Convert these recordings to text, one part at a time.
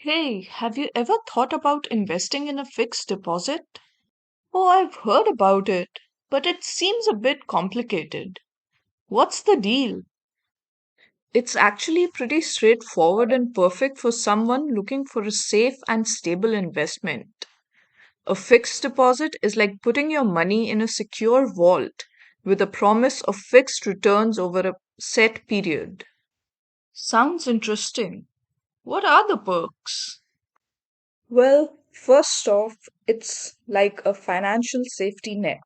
Hey, have you ever thought about investing in a fixed deposit? Oh, I've heard about it, but it seems a bit complicated. What's the deal? It's actually pretty straightforward and perfect for someone looking for a safe and stable investment. A fixed deposit is like putting your money in a secure vault with a promise of fixed returns over a set period. Sounds interesting. What are the perks? Well, first off, it's like a financial safety net.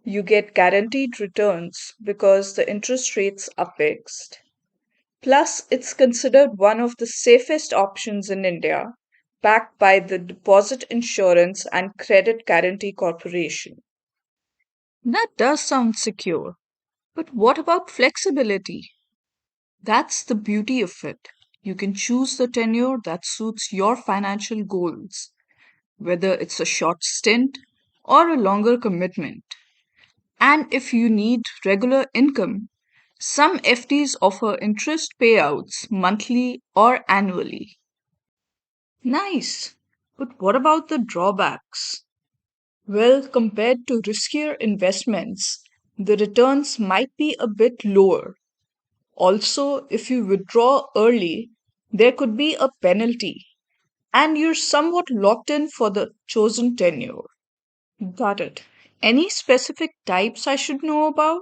You get guaranteed returns because the interest rates are fixed. Plus, it's considered one of the safest options in India, backed by the Deposit Insurance and Credit Guarantee Corporation. That does sound secure. But what about flexibility? That's the beauty of it. You can choose the tenure that suits your financial goals, whether it's a short stint or a longer commitment. And if you need regular income, some FDs offer interest payouts monthly or annually. Nice. But what about the drawbacks? Well, compared to riskier investments, the returns might be a bit lower. Also, if you withdraw early, there could be a penalty, and you're somewhat locked in for the chosen tenure. Got it. Any specific types I should know about?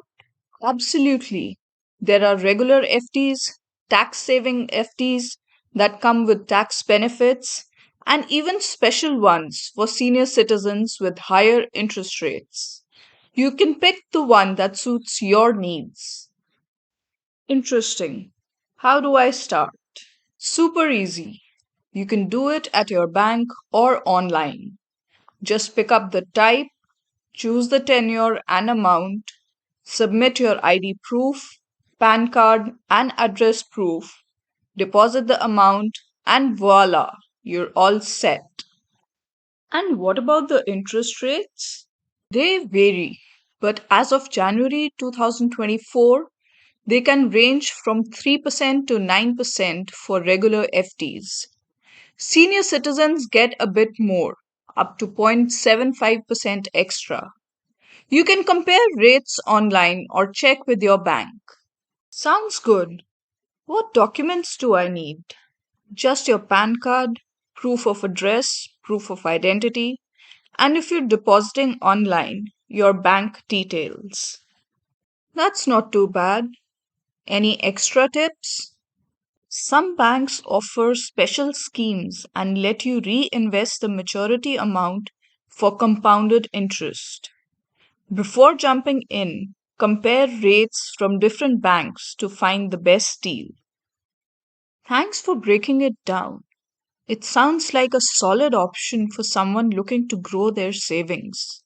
Absolutely. There are regular FDs, tax saving FDs that come with tax benefits, and even special ones for senior citizens with higher interest rates. You can pick the one that suits your needs. Interesting. How do I start? Super easy. You can do it at your bank or online. Just pick up the type, choose the tenure and amount, submit your ID proof, PAN card, and address proof, deposit the amount, and voila, you're all set. And what about the interest rates? They vary, but as of January 2024, they can range from 3% to 9% for regular FDs. Senior citizens get a bit more, up to 0.75% extra. You can compare rates online or check with your bank. Sounds good. What documents do I need? Just your PAN card, proof of address, proof of identity, and if you're depositing online, your bank details. That's not too bad. Any extra tips? Some banks offer special schemes and let you reinvest the maturity amount for compounded interest. Before jumping in, compare rates from different banks to find the best deal. Thanks for breaking it down. It sounds like a solid option for someone looking to grow their savings.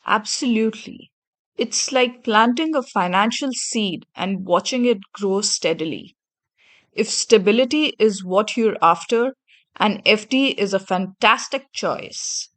Absolutely. It's like planting a financial seed and watching it grow steadily. If stability is what you're after, an FD is a fantastic choice.